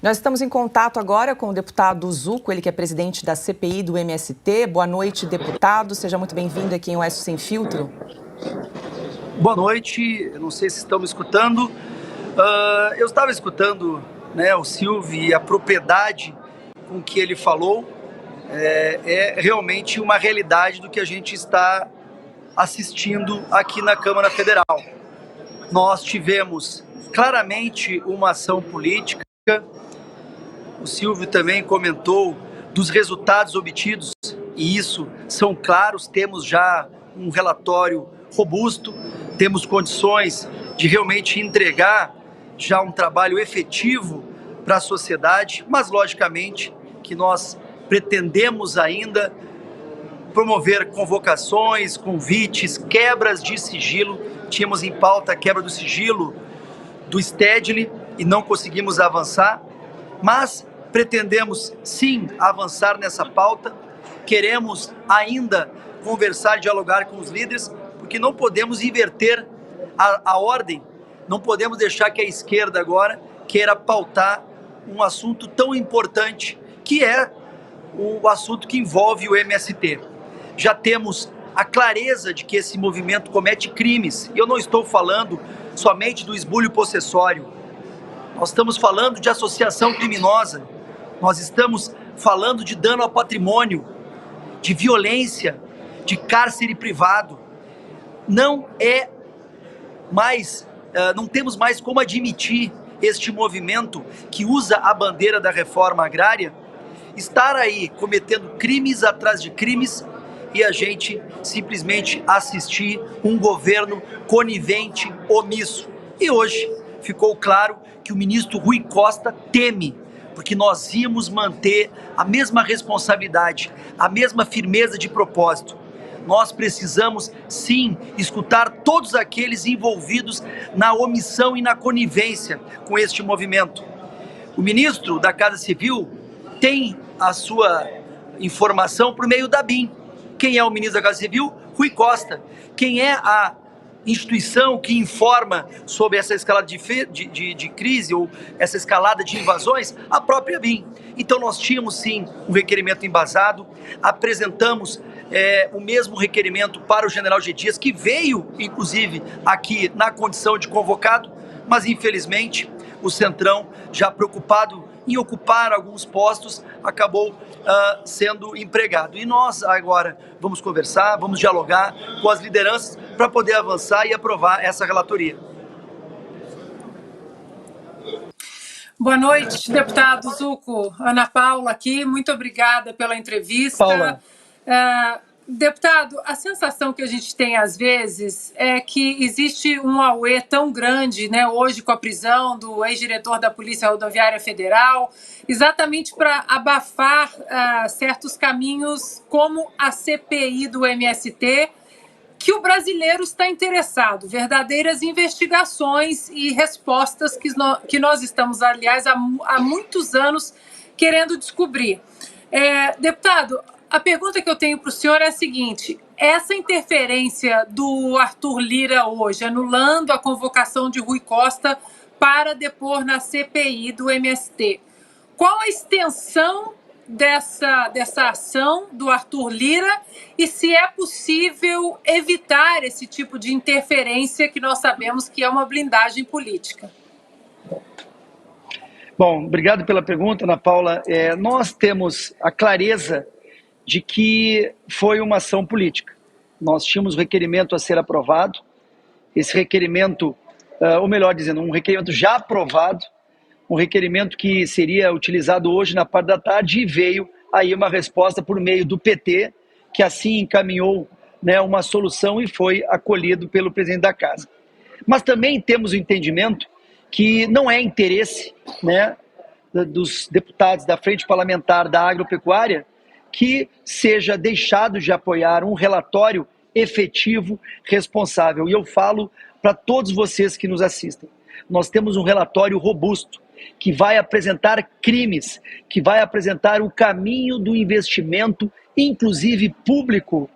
Nós estamos em contato agora com o deputado Zucco, ele que é presidente da CPI do MST. Boa noite, deputado. Seja muito bem-vindo aqui em Oeste Sem Filtro. Boa noite. Eu não sei se estão me escutando. Eu estava escutando, o Silvio, e a propriedade com que ele falou é realmente uma realidade do que a gente está assistindo aqui na Câmara Federal. Nós tivemos claramente uma ação política. O Silvio também comentou dos resultados obtidos, e isso são claros. Temos já um relatório robusto, temos condições de realmente entregar já um trabalho efetivo para a sociedade, mas logicamente que nós pretendemos ainda promover convocações, convites, quebras de sigilo. Tínhamos em pauta a quebra do sigilo do Stedley e não conseguimos avançar, mas pretendemos sim avançar nessa pauta. Queremos ainda conversar e dialogar com os líderes, porque não podemos inverter a ordem, não podemos deixar que a esquerda agora queira pautar um assunto tão importante, que é o assunto que envolve o MST. Já temos a clareza de que esse movimento comete crimes, e eu não estou falando somente do esbulho possessório, nós estamos falando de associação criminosa, nós estamos falando de dano ao patrimônio, de violência, de cárcere privado. Não temos mais como admitir este movimento que usa a bandeira da reforma agrária estar aí cometendo crimes atrás de crimes e a gente simplesmente assistir um governo conivente, omisso. E hoje ficou claro que o ministro Rui Costa teme, porque nós íamos manter a mesma responsabilidade, a mesma firmeza de propósito. Nós precisamos, sim, escutar todos aqueles envolvidos na omissão e na conivência com este movimento. O ministro da Casa Civil tem a sua informação por meio da BIM. Quem é o ministro da Casa Civil? Rui Costa. Quem é a instituição que informa sobre essa escalada de crise ou essa escalada de invasões? A própria BIM. Então nós tínhamos sim um requerimento embasado, apresentamos o mesmo requerimento para o general G. Dias, que veio inclusive aqui na condição de convocado, mas infelizmente o Centrão, já preocupado em ocupar alguns postos, acabou sendo empregado. E nós agora vamos conversar, vamos dialogar com as lideranças para poder avançar e aprovar essa relatoria. Boa noite, deputado Zucco. Ana Paula aqui, muito obrigada pela entrevista. Paula. Deputado, a sensação que a gente tem às vezes é que existe um auê tão grande, hoje com a prisão do ex-diretor da Polícia Rodoviária Federal, exatamente para abafar certos caminhos como a CPI do MST, que o brasileiro está interessado, verdadeiras investigações e respostas que nós estamos, aliás, há muitos anos querendo descobrir. Deputado, a pergunta que eu tenho para o senhor é a seguinte: essa interferência do Arthur Lira hoje, anulando a convocação de Rui Costa para depor na CPI do MST, qual a extensão dessa ação do Arthur Lira e se é possível evitar esse tipo de interferência que nós sabemos que é uma blindagem política? Bom, obrigado pela pergunta, Ana Paula. Nós temos a clareza de que foi uma ação política. Nós tínhamos um requerimento a ser aprovado, esse requerimento, ou melhor dizendo, um requerimento já aprovado, um requerimento que seria utilizado hoje na parte da tarde, e veio aí uma resposta por meio do PT, que assim encaminhou uma solução e foi acolhido pelo presidente da Casa. Mas também temos o entendimento que não é interesse dos deputados da Frente Parlamentar da Agropecuária que seja deixado de apoiar um relatório efetivo, responsável. E eu falo para todos vocês que nos assistem. Nós temos um relatório robusto, que vai apresentar crimes, que vai apresentar o caminho do investimento, inclusive público,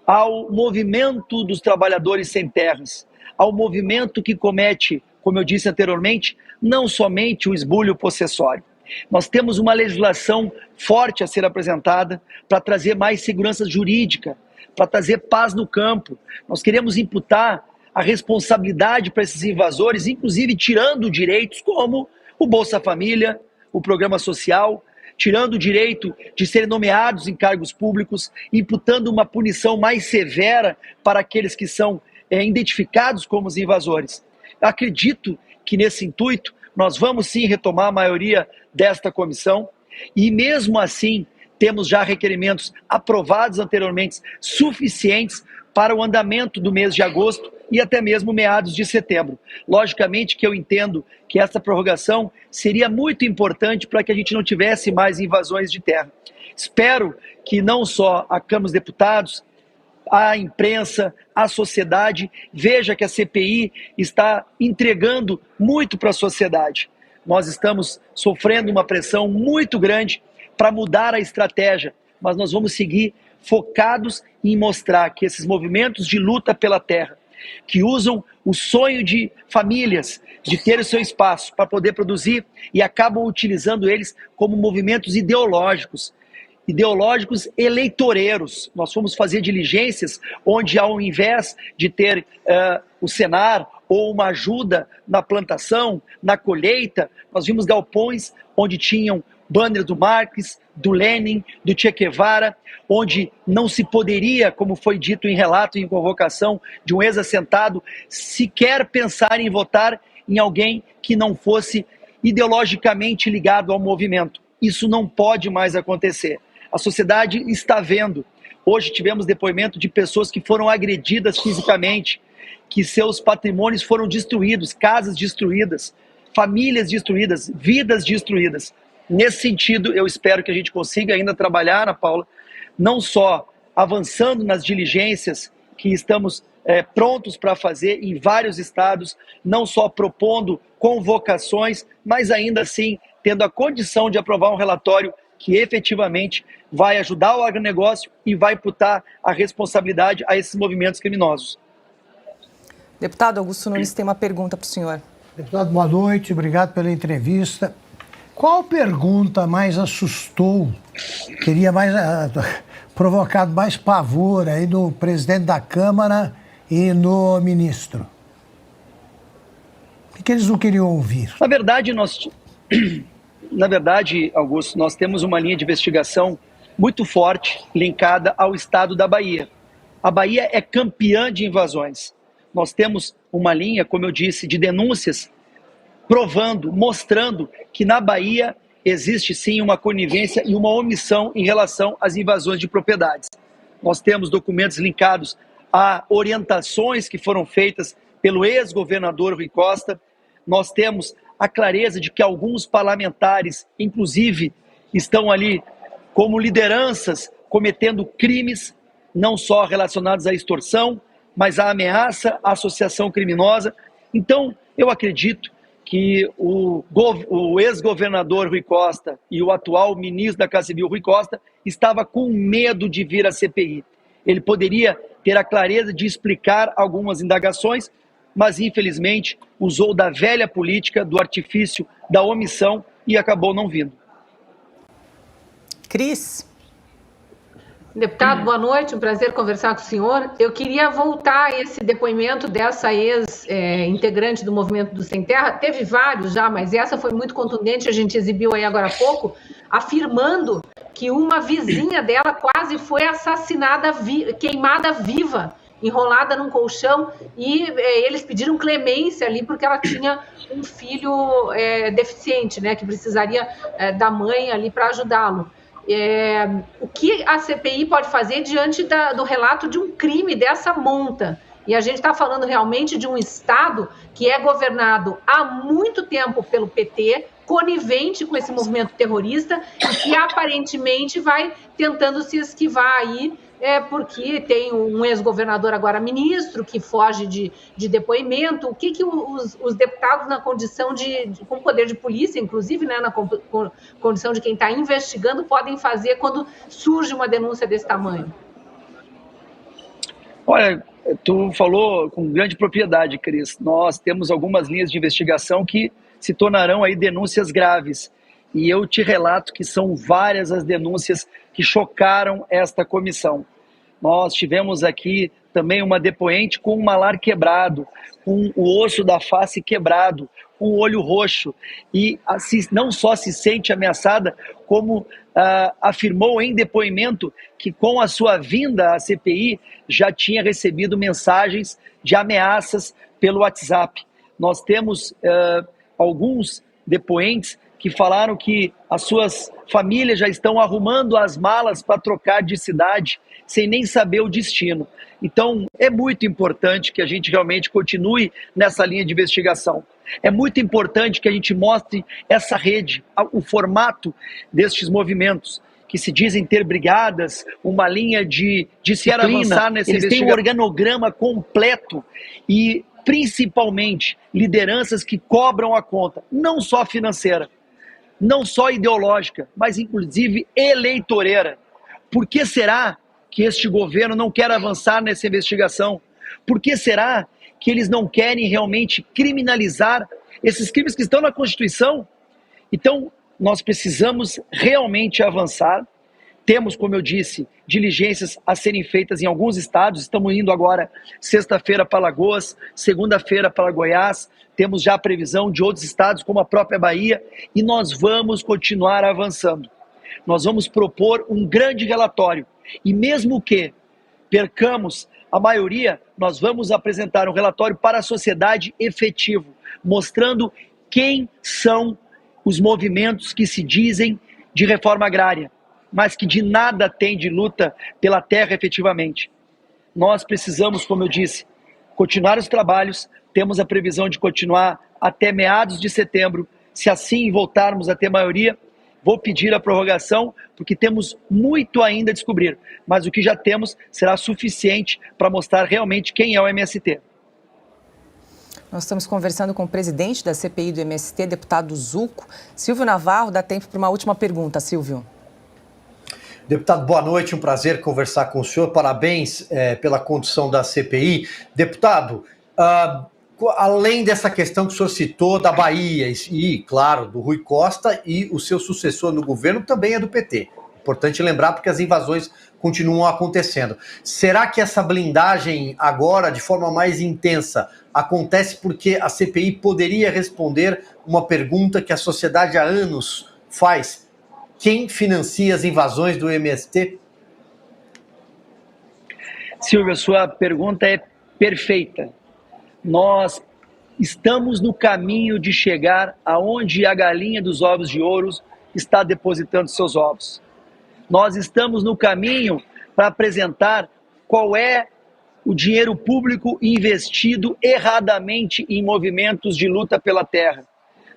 ao movimento dos trabalhadores sem terras, ao movimento que comete, como eu disse anteriormente, não somente o esbulho possessório. Nós temos uma legislação forte a ser apresentada para trazer mais segurança jurídica, para trazer paz no campo. Nós queremos imputar a responsabilidade para esses invasores, inclusive tirando direitos como o Bolsa Família, o Programa Social, tirando o direito de serem nomeados em cargos públicos, imputando uma punição mais severa para aqueles que são identificados como os invasores. Acredito que nesse intuito nós vamos sim retomar a maioria desta comissão e mesmo assim temos já requerimentos aprovados anteriormente suficientes para o andamento do mês de agosto e até mesmo meados de setembro. Logicamente que eu entendo que essa prorrogação seria muito importante para que a gente não tivesse mais invasões de terra. Espero que não só a Câmara dos Deputados, a imprensa, a sociedade, veja que a CPI está entregando muito para a sociedade. Nós estamos sofrendo uma pressão muito grande para mudar a estratégia, mas nós vamos seguir focados em mostrar que esses movimentos de luta pela terra, que usam o sonho de famílias de ter o seu espaço para poder produzir e acabam utilizando eles como movimentos ideológicos eleitoreiros. Nós fomos fazer diligências onde, ao invés de ter o Senar ou uma ajuda na plantação, na colheita, nós vimos galpões onde tinham banners do Marx, do Lenin, do Che Guevara, onde não se poderia, como foi dito em relato e em convocação de um ex-assentado, sequer pensar em votar em alguém que não fosse ideologicamente ligado ao movimento. Isso não pode mais acontecer. A sociedade está vendo. Hoje tivemos depoimento de pessoas que foram agredidas fisicamente, que seus patrimônios foram destruídos, casas destruídas, famílias destruídas, vidas destruídas. Nesse sentido, eu espero que a gente consiga ainda trabalhar, Ana Paula, não só avançando nas diligências que estamos prontos para fazer em vários estados, não só propondo convocações, mas ainda assim tendo a condição de aprovar um relatório que efetivamente vai ajudar o agronegócio e vai imputar a responsabilidade a esses movimentos criminosos. Deputado Augusto Nunes tem uma pergunta para o senhor. Deputado, boa noite, obrigado pela entrevista. Qual pergunta mais assustou, teria mais provocado mais pavor aí no presidente da Câmara e no ministro? O que eles não queriam ouvir? Na verdade, Augusto, nós temos uma linha de investigação muito forte linkada ao estado da Bahia. A Bahia é campeã de invasões. Nós temos uma linha, como eu disse, de denúncias provando, mostrando que na Bahia existe sim uma conivência e uma omissão em relação às invasões de propriedades. Nós temos documentos linkados a orientações que foram feitas pelo ex-governador Rui Costa. Nós temos a clareza de que alguns parlamentares, inclusive, estão ali como lideranças cometendo crimes, não só relacionados à extorsão, mas à ameaça, à associação criminosa. Então, eu acredito que o ex-governador Rui Costa e o atual ministro da Casa Civil, Rui Costa, estava com medo de vir à CPI. Ele poderia ter a clareza de explicar algumas indagações, mas infelizmente usou da velha política, do artifício, da omissão e acabou não vindo. Cris? Deputado, boa noite, um prazer conversar com o senhor. Eu queria voltar a esse depoimento dessa ex-integrante do Movimento do Sem Terra. Teve vários já, mas essa foi muito contundente, a gente exibiu aí agora há pouco, afirmando que uma vizinha dela quase foi assassinada, queimada viva, enrolada num colchão, e eles pediram clemência ali porque ela tinha um filho deficiente, né, que precisaria da mãe ali para ajudá-lo. O que a CPI pode fazer diante do relato de um crime dessa monta? E a gente está falando realmente de um Estado que é governado há muito tempo pelo PT, conivente com esse movimento terrorista, e que aparentemente vai tentando se esquivar aí, porque tem um ex-governador agora ministro que foge de depoimento. O que os deputados na condição com poder de polícia, inclusive, né, na condição de quem está investigando, podem fazer quando surge uma denúncia desse tamanho? Olha, tu falou com grande propriedade, Cris. Nós temos algumas linhas de investigação que se tornarão aí denúncias graves. e eu te relato que são várias as denúncias que chocaram esta comissão. Nós tivemos aqui também uma depoente com um malar quebrado, com o osso da face quebrado, com o olho roxo, e não só se sente ameaçada, como afirmou em depoimento que com a sua vinda à CPI já tinha recebido mensagens de ameaças pelo WhatsApp. Nós temos alguns depoentes que falaram que as suas famílias já estão arrumando as malas para trocar de cidade, sem nem saber o destino. Então, é muito importante que a gente realmente continue nessa linha de investigação. É muito importante que a gente mostre essa rede, o formato destes movimentos, que se dizem ter brigadas, uma linha de disciplina, eles têm um organograma completo e, principalmente, lideranças que cobram a conta, não só financeira, não só ideológica, mas inclusive eleitoreira. Por que será que este governo não quer avançar nessa investigação? Por que será que eles não querem realmente criminalizar esses crimes que estão na Constituição? Então, nós precisamos realmente avançar. Temos, como eu disse, diligências a serem feitas em alguns estados. Estamos indo agora, sexta-feira, para Alagoas, segunda-feira para Goiás. Temos já a previsão de outros estados, como a própria Bahia, e nós vamos continuar avançando. Nós vamos propor um grande relatório, e mesmo que percamos a maioria, nós vamos apresentar um relatório para a sociedade efetivo, mostrando quem são os movimentos que se dizem de reforma agrária, mas que de nada tem de luta pela terra efetivamente. Nós precisamos, como eu disse, continuar os trabalhos, temos a previsão de continuar até meados de setembro. Se assim voltarmos a ter maioria, vou pedir a prorrogação, porque temos muito ainda a descobrir, mas o que já temos será suficiente para mostrar realmente quem é o MST. Nós estamos conversando com o presidente da CPI do MST, deputado Zucco. Silvio Navarro, dá tempo para uma última pergunta, Silvio. Deputado, boa noite, um prazer conversar com o senhor. Parabéns pela condução da CPI. Deputado, além dessa questão que o senhor citou da Bahia e, claro, do Rui Costa, e o seu sucessor no governo também é do PT. Importante lembrar, porque as invasões continuam acontecendo. Será que essa blindagem agora, de forma mais intensa, acontece porque a CPI poderia responder uma pergunta que a sociedade há anos faz? Quem financia as invasões do MST? Silvio, a sua pergunta é perfeita. Nós estamos no caminho de chegar aonde a galinha dos ovos de ouro está depositando seus ovos. Nós estamos no caminho para apresentar qual é o dinheiro público investido erradamente em movimentos de luta pela terra.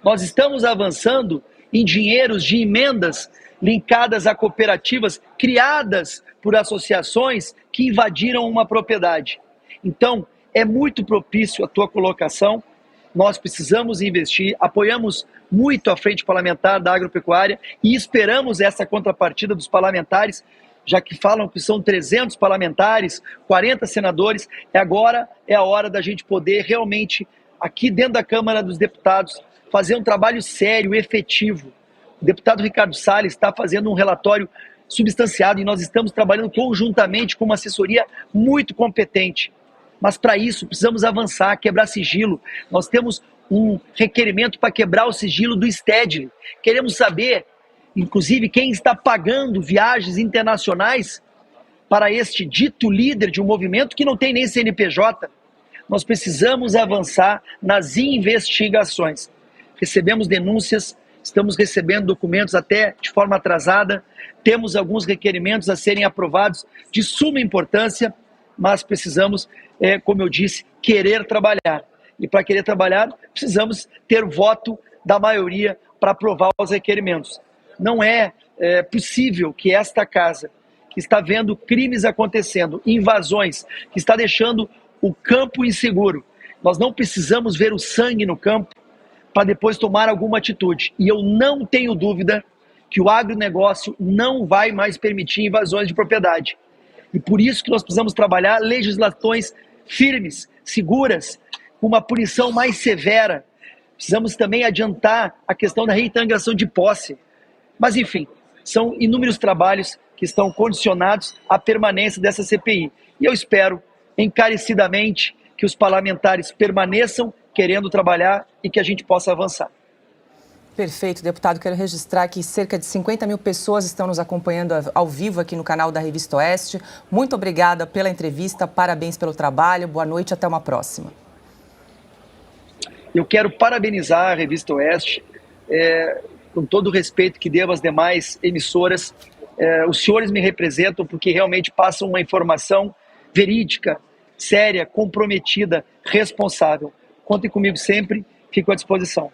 Nós estamos avançando em dinheiros de emendas linkadas a cooperativas criadas por associações que invadiram uma propriedade. Então, é muito propício a tua colocação. Nós precisamos investir, apoiamos muito a Frente Parlamentar da Agropecuária e esperamos essa contrapartida dos parlamentares, já que falam que são 300 parlamentares, 40 senadores. Agora é a hora da gente poder realmente, aqui dentro da Câmara dos Deputados, fazer um trabalho sério, efetivo. O deputado Ricardo Salles está fazendo um relatório substanciado e nós estamos trabalhando conjuntamente com uma assessoria muito competente. Mas para isso precisamos avançar, quebrar sigilo. Nós temos um requerimento para quebrar o sigilo do Stedley. Queremos saber, inclusive, quem está pagando viagens internacionais para este dito líder de um movimento que não tem nem CNPJ. Nós precisamos avançar nas investigações. Recebemos denúncias, estamos recebendo documentos até de forma atrasada, temos alguns requerimentos a serem aprovados de suma importância, mas precisamos, como eu disse, querer trabalhar. E para querer trabalhar, precisamos ter voto da maioria para aprovar os requerimentos. Não é possível que esta casa, que está vendo crimes acontecendo, invasões, que está deixando o campo inseguro, nós não precisamos ver o sangue no campo para depois tomar alguma atitude. E eu não tenho dúvida que o agronegócio não vai mais permitir invasões de propriedade. E por isso que nós precisamos trabalhar legislações firmes, seguras, com uma punição mais severa. Precisamos também adiantar a questão da reintegração de posse. Mas, enfim, são inúmeros trabalhos que estão condicionados à permanência dessa CPI. E eu espero encarecidamente que os parlamentares permaneçam querendo trabalhar e que a gente possa avançar. Perfeito, deputado. Quero registrar que cerca de 50 mil pessoas estão nos acompanhando ao vivo aqui no canal da Revista Oeste. Muito obrigada pela entrevista, parabéns pelo trabalho, boa noite, até uma próxima. Eu quero parabenizar a Revista Oeste, com todo o respeito que devo às demais emissoras. Os senhores me representam porque realmente passam uma informação verídica, séria, comprometida, responsável. Contem comigo sempre, fico à disposição.